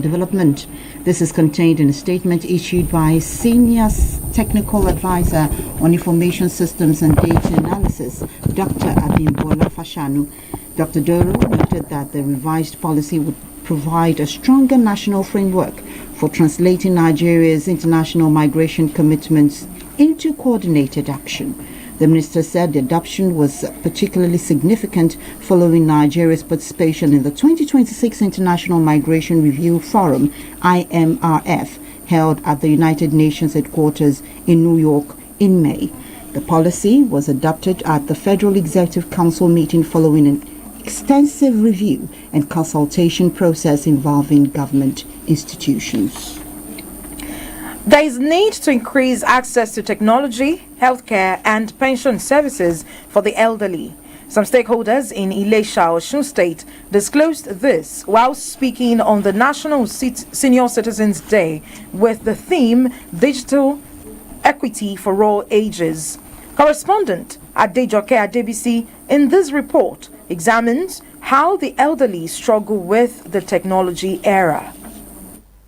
Development. This is contained in a statement issued by Senior Technical Advisor on Information Systems and Data Analysis, Dr. Abimbola Fashanu. Dr. Doro noted that the revised policy would provide a stronger national framework for translating Nigeria's international migration commitments into coordinated action. The minister said the adoption was particularly significant following Nigeria's participation in the 2026 International Migration Review Forum, IMRF, held at the United Nations headquarters in New York in May. The policy was adopted at the Federal Executive Council meeting following an extensive review and consultation process involving government institutions. There is need to increase access to technology, healthcare and pension services for the elderly. Some stakeholders in Ilesha, Osun State disclosed this while speaking on the National Senior Citizens Day with the theme Digital Equity for All Ages. Correspondent Adejoke Adebisi in this report examines how the elderly struggle with the technology era.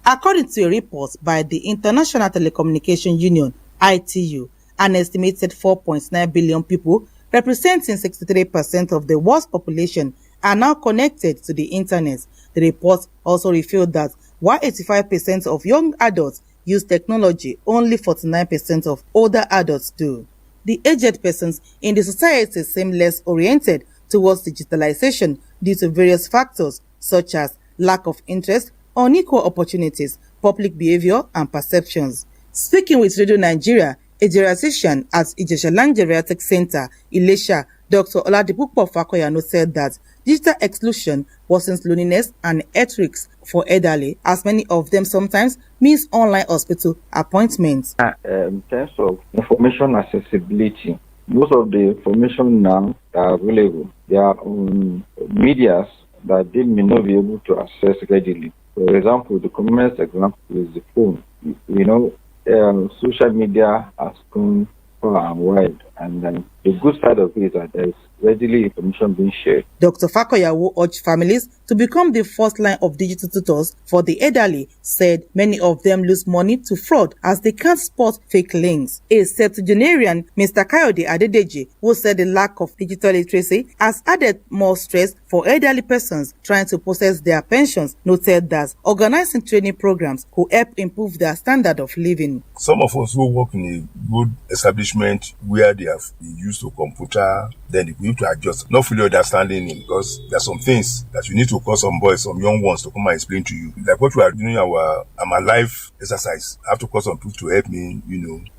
According to a report by the International Telecommunication Union, ITU, an estimated 4.9 billion people, representing 63% of the world's population, are now connected to the internet. The report also revealed that while 85% of young adults use technology, only 49% of older adults do. The aged persons in the society seem less oriented towards digitalization due to various factors such as lack of interest, unequal opportunities, public behavior and perceptions. Speaking with Radio Nigeria, a geriatrician at Ijeshaland Geriatric Center, Ilesha, Dr. Oladipupo Fakoyano said that digital exclusion worsens loneliness and health risks for elderly, as many of them sometimes miss online hospital appointments. In terms of information accessibility, most of the information now are available. There are medias that they may not be able to access readily. For example, the commonest example is the phone. Social media has gone far and wide, and the good side of it is that there is readily information being shared. Dr. Fakoyawo urged families to become the first line of digital tutors for the elderly, said many of them lose money to fraud as they can't spot fake links. A septuagenarian, Mr. Kayode Adedeji, who said the lack of digital literacy has added more stress for elderly persons trying to process their pensions, noted that organizing training programs could help improve their standard of living. Some of us who work in a good establishment where they have been used to computer, then we need to adjust, not fully understanding it, because there are some things that you need to call some boys, some young ones to come and explain to you. Like what we are doing I'm a live exercise. I have to call some people to help me,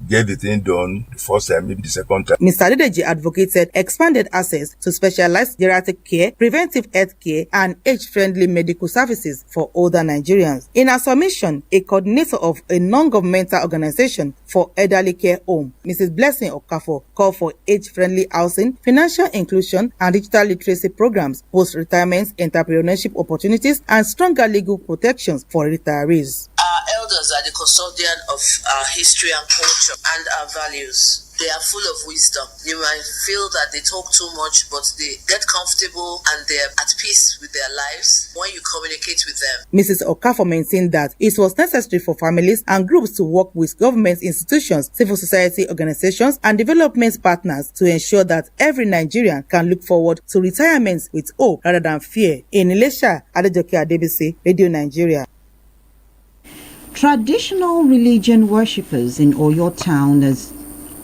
get the thing done the first time, maybe the second time. Mr. Adedeji advocated expanded access to specialized geriatric care, preventive health care, and age-friendly medical services for older Nigerians. In her submission, a coordinator of a non-governmental organization for elderly care home, Mrs. Blessing Okafo, called for age-friendly housing, financial inclusion and digital literacy programs, post-retirement entrepreneurship opportunities, and stronger legal protections for retirees. Our elders are the custodian of our history and culture and our values. They are full of wisdom. You might feel that they talk too much, but they get comfortable and they're at peace with their lives when you communicate with them. Mrs. Okafo maintained that it was necessary for families and groups to work with government institutions, civil society organizations, and development partners to ensure that every Nigerian can look forward to retirement with hope rather than fear. In Ilesha, Adejoke Adebisi, Radio Nigeria. Traditional religion worshippers in Oyo town,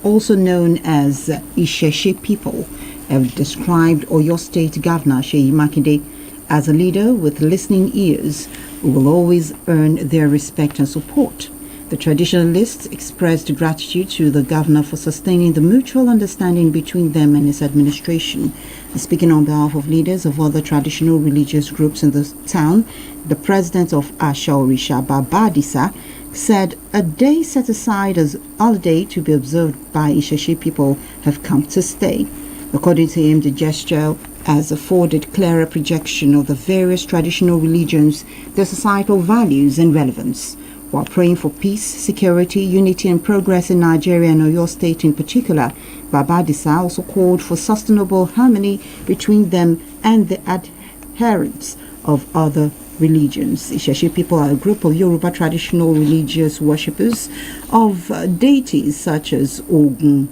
also known as Isheshe people, have described Oyo State Governor Seyi Makinde as a leader with listening ears who will always earn their respect and support. The traditionalists expressed gratitude to the governor for sustaining the mutual understanding between them and his administration. Speaking on behalf of leaders of other traditional religious groups in the town, the president of Asha Orisha, Baba Adisa, said a day set aside as holiday to be observed by Isheshe people have come to stay. According to him, the gesture has afforded clearer projection of the various traditional religions, their societal values and relevance. While praying for peace, security, unity and progress in Nigeria and Oyo State in particular, Baba Adisa also called for sustainable harmony between them and the adherents of other religions. Isheshe people are a group of Yoruba traditional religious worshippers of deities such as Ogun,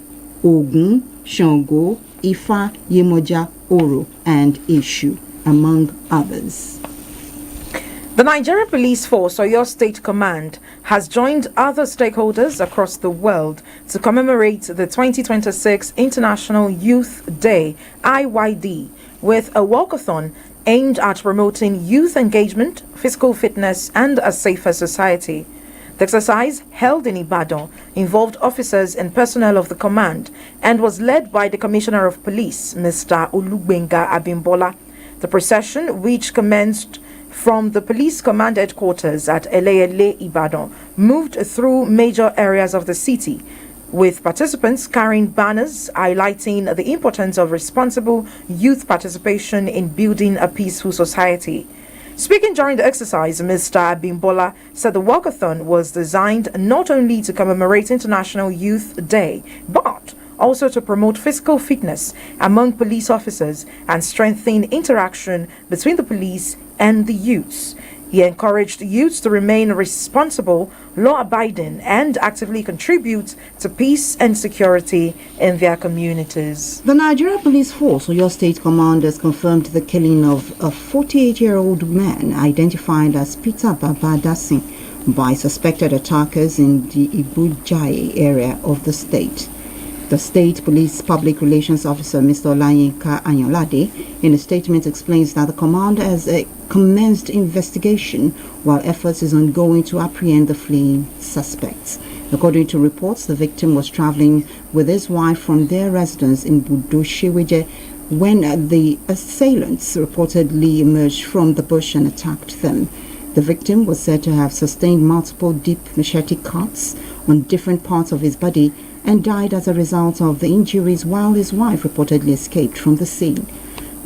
Shango, Ifa, Yemoja, Oro, and Eshu, among others. The Nigerian Police Force, Oyo State Command, has joined other stakeholders across the world to commemorate the 2026 International Youth Day, IYD, with a walkathon aimed at promoting youth engagement, physical fitness, and a safer society. The exercise, held in Ibadan, involved officers and personnel of the command and was led by the Commissioner of Police, Mr. Olugbenga Abimbola. The procession, which commenced from the police command headquarters at Eleyele, Ibadan, moved through major areas of the city, with participants carrying banners highlighting the importance of responsible youth participation in building a peaceful society. Speaking during the exercise, Mr. Abimbola said the walkathon was designed not only to commemorate International Youth Day, but also to promote physical fitness among police officers and strengthen interaction between the police and the youths. He encouraged youths to remain responsible, law-abiding, and actively contribute to peace and security in their communities. The Nigeria Police Force, Oyo State Command, has confirmed the killing of a 48-year-old man identified as Peter Babadasin by suspected attackers in the Ibujaye area of the state. The State Police Public Relations Officer, Mr. Olayinka Anyolade, in a statement explains that the command has commenced investigation while efforts is ongoing to apprehend the fleeing suspects. According to reports, the victim was traveling with his wife from their residence in Budoshiweje when the assailants reportedly emerged from the bush and attacked them. The victim was said to have sustained multiple deep machete cuts on different parts of his body and died as a result of the injuries while his wife reportedly escaped from the scene.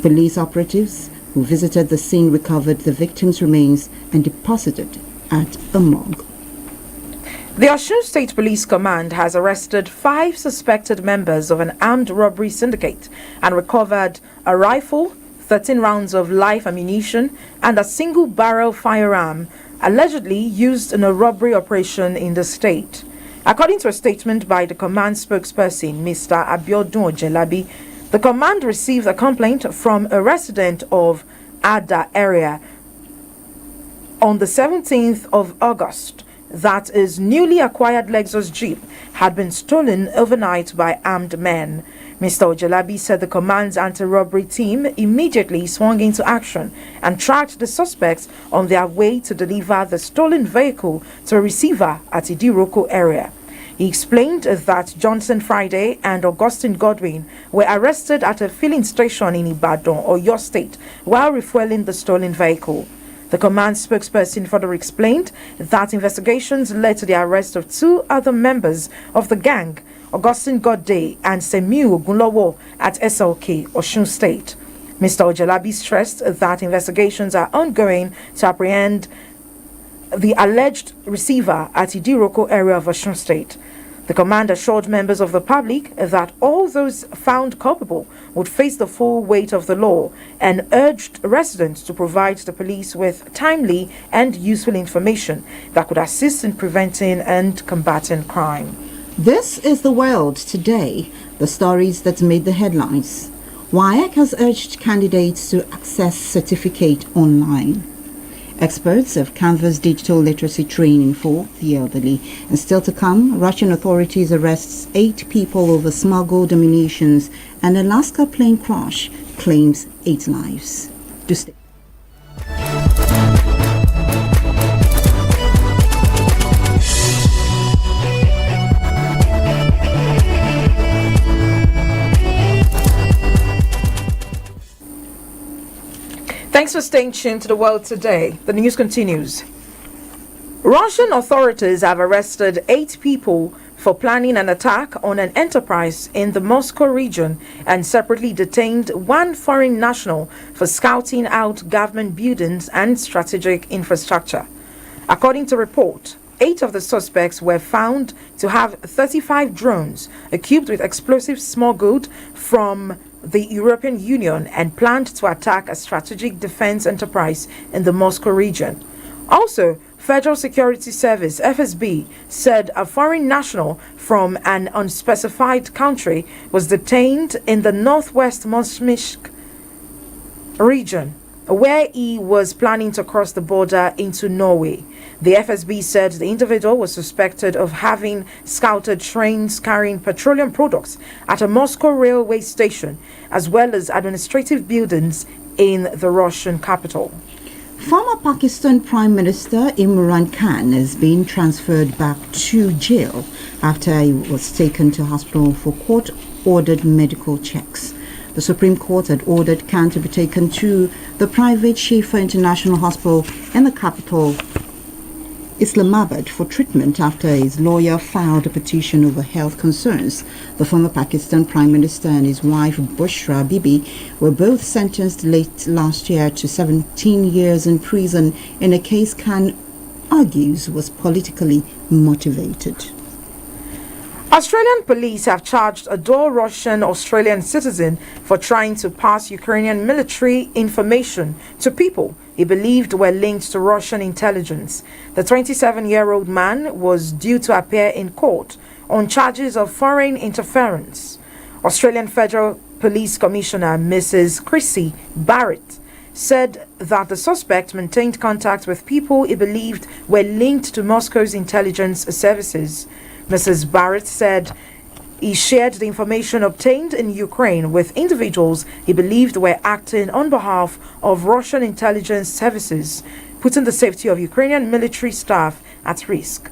Police operatives who visited the scene recovered the victim's remains and deposited at a morgue. The Osun State Police Command has arrested 5 suspected members of an armed robbery syndicate and recovered a rifle, 13 rounds of live ammunition, and a single-barrel firearm allegedly used in a robbery operation in the state. According to a statement by the command spokesperson, Mr. Abiodun Ojelabi, the command received a complaint from a resident of Ada area on the 17th of August that his newly acquired Lexus Jeep had been stolen overnight by armed men. Mr. Ojelabi said the command's anti-robbery team immediately swung into action and tracked the suspects on their way to deliver the stolen vehicle to a receiver at Idiroko area. He explained that Johnson Friday and Augustine Godwin were arrested at a filling station in Ibadan, Oyo State, while refueling the stolen vehicle. The command spokesperson further explained that investigations led to the arrest of 2 other members of the gang, Augustine Godday and Semiu Ogunlowo at SLK, Osun State. Mr. Ojelabi stressed that investigations are ongoing to apprehend the alleged receiver at Idiroko area of Osun State. The command assured members of the public that all those found culpable would face the full weight of the law and urged residents to provide the police with timely and useful information that could assist in preventing and combating crime. This is the world today, the stories that made the headlines. WAEC has urged candidates to access certificate online. Experts have canvassed digital literacy training for the elderly. And still to come, Russian authorities arrests 8 people over smuggled ammunitions, and Alaska plane crash claims 8 lives. Do stay. Thanks for staying tuned to the world today. The news continues. Russian authorities have arrested 8 people for planning an attack on an enterprise in the Moscow region and separately detained 1 foreign national for scouting out government buildings and strategic infrastructure. According to report, 8 of the suspects were found to have 35 drones equipped with explosives smuggled from the European Union and planned to attack a strategic defense enterprise in the Moscow region. Also, Federal Security Service (FSB) said a foreign national from an unspecified country was detained in the northwest Mosmishk region, where he was planning to cross the border into Norway. The FSB said the individual was suspected of having scouted trains carrying petroleum products at a Moscow railway station, as well as administrative buildings in the Russian capital. Former Pakistan Prime Minister Imran Khan has been transferred back to jail after he was taken to hospital for court-ordered medical checks. The Supreme Court had ordered Khan to be taken to the private Shifa International Hospital in the capital, Islamabad, for treatment after his lawyer filed a petition over health concerns. The former Pakistan Prime Minister and his wife Bushra Bibi were both sentenced late last year to 17 years in prison in a case Khan argues was politically motivated. Australian police have charged a dual Russian Australian citizen for trying to pass Ukrainian military information to people he believed were linked to Russian intelligence. The 27-year-old man was due to appear in court on charges of foreign interference. Australian Federal Police Commissioner Mrs. Chrissy Barrett said that the suspect maintained contact with people he believed were linked to Moscow's intelligence services. Mrs. Barrett said he shared the information obtained in Ukraine with individuals he believed were acting on behalf of Russian intelligence services, putting the safety of Ukrainian military staff at risk.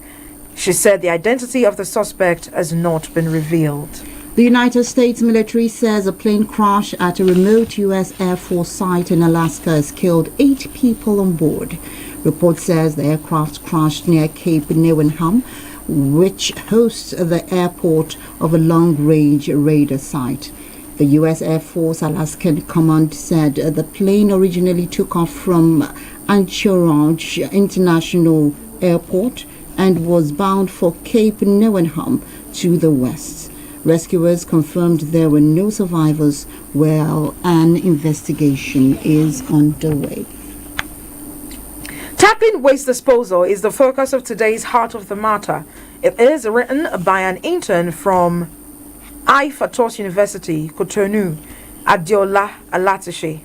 She said the identity of the suspect has not been revealed. The United States military says a plane crash at a remote U.S. Air Force site in Alaska has killed 8 people on board. Report says the aircraft crashed near Cape Newenham, which hosts the airport of a long-range radar site. The U.S. Air Force Alaskan Command said the plane originally took off from Anchorage International Airport and was bound for Cape Newenham to the west. Rescuers confirmed there were no survivors, while an investigation is underway. Tackling waste disposal is the focus of today's Heart of the Matter. It is written by an intern from Ifatos University, Cotonou, Adiola Alatishe.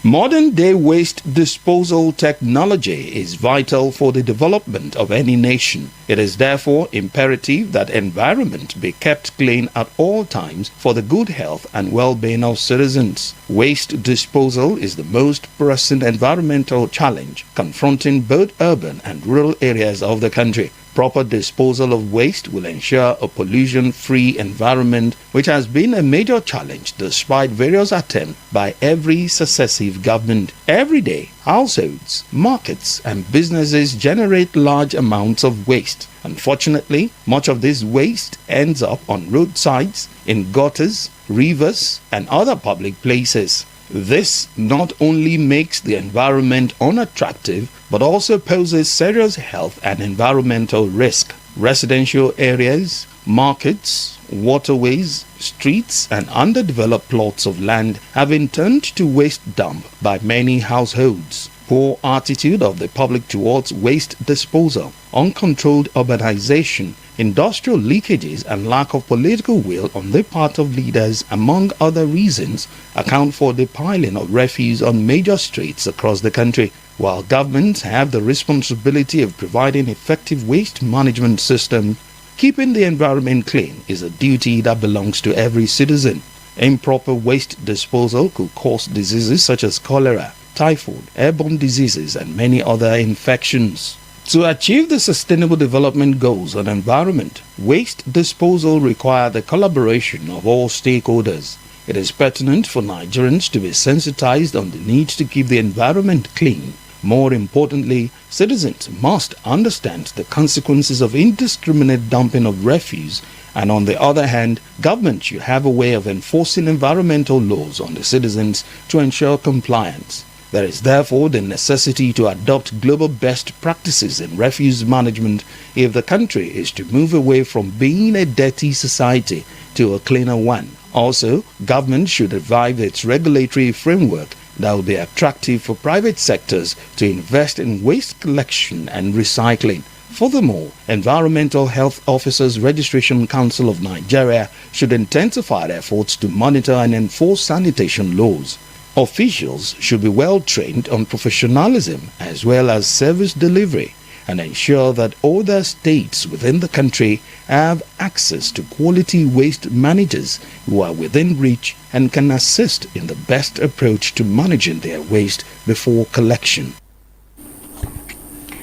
Modern-day waste disposal technology is vital for the development of any nation. It is therefore imperative that environment be kept clean at all times for the good health and well-being of citizens. Waste disposal is the most pressing environmental challenge confronting both urban and rural areas of the country. Proper disposal of waste will ensure a pollution-free environment, which has been a major challenge despite various attempts by every successive government. Every day, households, markets, and businesses generate large amounts of waste. Unfortunately, much of this waste ends up on roadsides, in gutters, rivers, and other public places. This not only makes the environment unattractive, but also poses serious health and environmental risk. Residential areas, markets, waterways, streets, and underdeveloped plots of land have been turned to waste dump by many households. Poor attitude of the public towards waste disposal, uncontrolled urbanization, industrial leakages, and lack of political will on the part of leaders, among other reasons, account for the piling of refuse on major streets across the country. While governments have the responsibility of providing effective waste management systems, keeping the environment clean is a duty that belongs to every citizen. Improper waste disposal could cause diseases such as cholera, typhoid, airborne diseases, and many other infections. To achieve the Sustainable Development Goals on environment, waste disposal requires the collaboration of all stakeholders. It is pertinent for Nigerians to be sensitized on the need to keep the environment clean. More importantly, citizens must understand the consequences of indiscriminate dumping of refuse, and on the other hand, government should have a way of enforcing environmental laws on the citizens to ensure compliance. There is therefore the necessity to adopt global best practices in refuse management if the country is to move away from being a dirty society to a cleaner one. Also, government should revive its regulatory framework that will be attractive for private sectors to invest in waste collection and recycling. Furthermore, Environmental Health Officers Registration Council of Nigeria should intensify their efforts to monitor and enforce sanitation laws. Officials should be well trained on professionalism as well as service delivery and ensure that all the states within the country have access to quality waste managers who are within reach and can assist in the best approach to managing their waste before collection.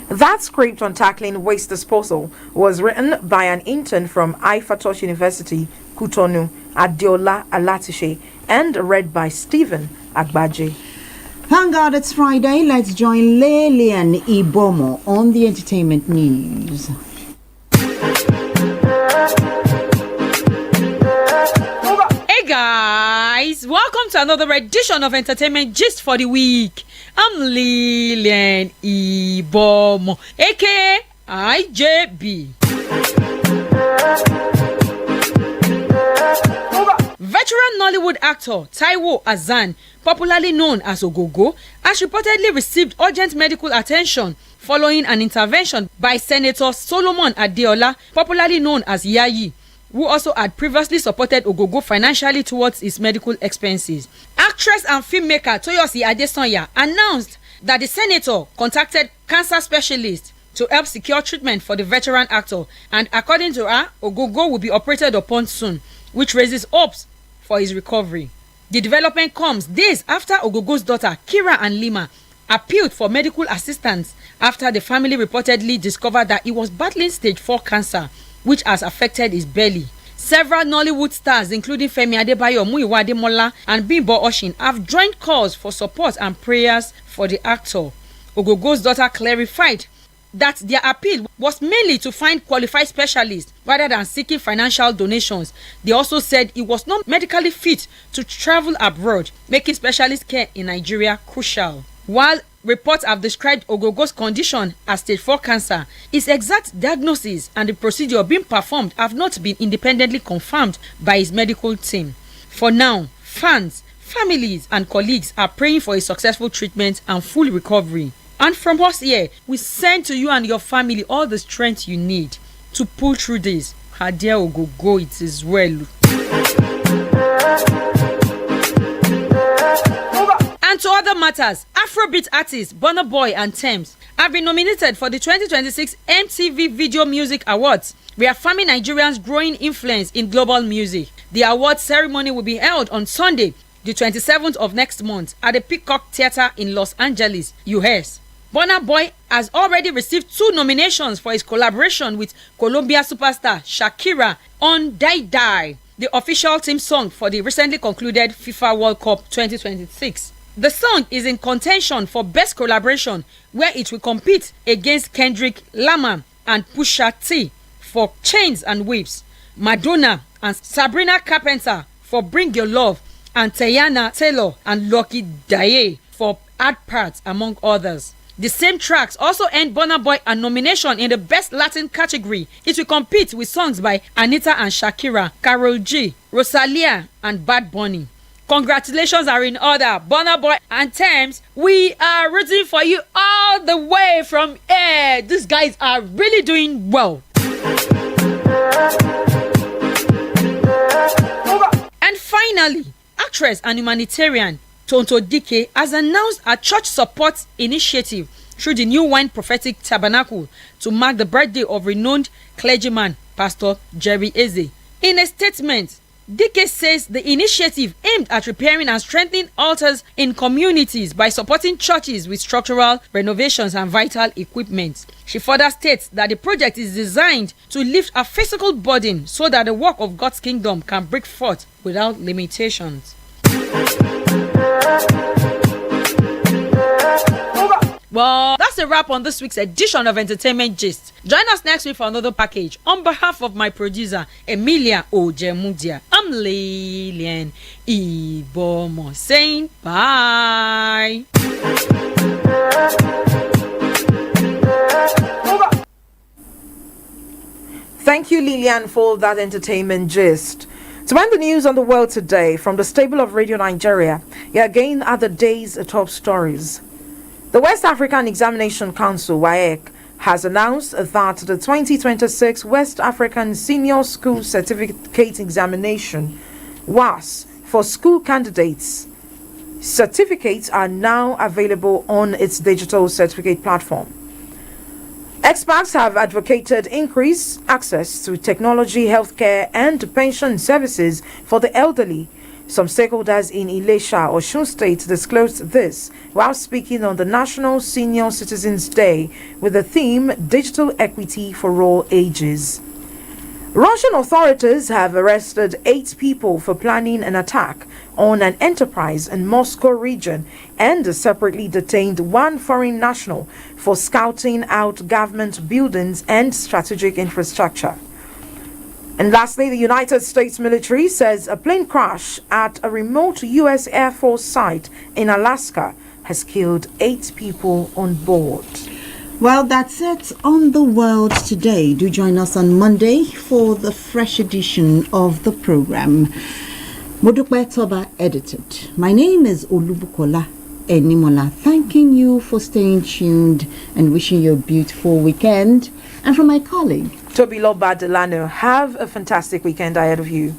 That script on tackling waste disposal was written by an intern from Ifatosh University, Cotonou, Adeola Alatishe, and read by Stephen Agbaje. Thank God it's Friday. Let's join Lilian Ibomo on the entertainment news. Hey guys, welcome to another edition of Entertainment Gist for the Week. I'm Lilian Ibomo, aka IJB. Veteran Nollywood actor Taiwo Hassan, popularly known as Ogogo, has reportedly received urgent medical attention following an intervention by Senator Solomon Adeola, popularly known as Yayi, who also had previously supported Ogogo financially towards his medical expenses. Actress and filmmaker Toyosi Adesanya announced that the senator contacted cancer specialists to help secure treatment for the veteran actor, and according to her, Ogogo will be operated upon soon, which raises hopes for his recovery. The development comes days after Ogogo's daughter Kira and Lima appealed for medical assistance after the family reportedly discovered that he was battling stage 4 cancer, which has affected his belly. Several Nollywood stars, including Femi Adebayo, Muyiwa Ademola, and Bimbo Oshin, have joined calls for support and prayers for the actor. Ogogo's daughter clarified that their appeal was mainly to find qualified specialists rather than seeking financial donations. They also said he was not medically fit to travel abroad, making specialist care in Nigeria crucial. While reports have described Ogogo's condition as stage 4 cancer, his exact diagnosis and the procedure being performed have not been independently confirmed by his medical team. For now, fans, families and colleagues are praying for a successful treatment and full recovery. And from us here, we send to you and your family all the strength you need to pull through this. Dear Ogogo, it is well. And to other matters, Afrobeat artists Burna Boy and Tems have been nominated for the 2026 MTV Video Music Awards, reaffirming Nigerians' growing influence in global music. The award ceremony will be held on Sunday, the 27th of next month, at the Peacock Theatre in Los Angeles, US. Burna Boy has already received 2 nominations for his collaboration with Colombia superstar Shakira on Die Die, the official theme song for the recently concluded FIFA World Cup 2026. The song is in contention for Best Collaboration, where it will compete against Kendrick Lamar and Pusha T for Chains and Whips, Madonna and Sabrina Carpenter for Bring Your Love, and Teyana Taylor and Lucky Daye for Hard Parts, among others. The same tracks also earned Burna Boy a nomination in the Best Latin category. It will compete with songs by Anita and Shakira, Karol G, Rosalia, and Bad Bunny. Congratulations are in order, Burna Boy and Tems. We are rooting for you all the way from here. These guys are really doing well. And finally, actress and humanitarian Tonto Dike has announced a church support initiative through the New Wine Prophetic Tabernacle to mark the birthday of renowned clergyman Pastor Jerry Eze. In a statement, Dike says the initiative aimed at repairing and strengthening altars in communities by supporting churches with structural renovations and vital equipment. She further states that the project is designed to lift a physical burden so that the work of God's kingdom can break forth without limitations. Well, that's a wrap on this week's edition of Entertainment Gist. Join us next week for another package. On behalf of my producer, Emilia Ojemudia, I'm Lilian Ibomo saying bye. Thank you, Lilian, for that entertainment gist. To end the news on the world today from the stable of Radio Nigeria, here again are the day's top stories. The West African Examination Council, WAEC, has announced that the 2026 West African Senior School Certificate Examination, WASS, for school candidates, certificates are now available on its digital certificate platform. Experts have advocated increased access to technology, healthcare, and pension services for the elderly. Some stakeholders in Ilesha, Osun State, disclosed this while speaking on the National Senior Citizens Day with the theme Digital Equity for All Ages. Russian authorities have arrested 8 people for planning an attack on an enterprise in Moscow region and separately detained 1 foreign national for scouting out government buildings and strategic infrastructure. And lastly, the United States military says a plane crash at a remote U.S. Air Force site in Alaska has killed 8 people on board. Well, that's it on the world today. Do join us on Monday for the fresh edition of the program. Modukwe Toba edited. My name is Olubukola Enimola. Thanking you for staying tuned and wishing you a beautiful weekend. And from my colleague, Toby Loba Delano, have a fantastic weekend ahead of you.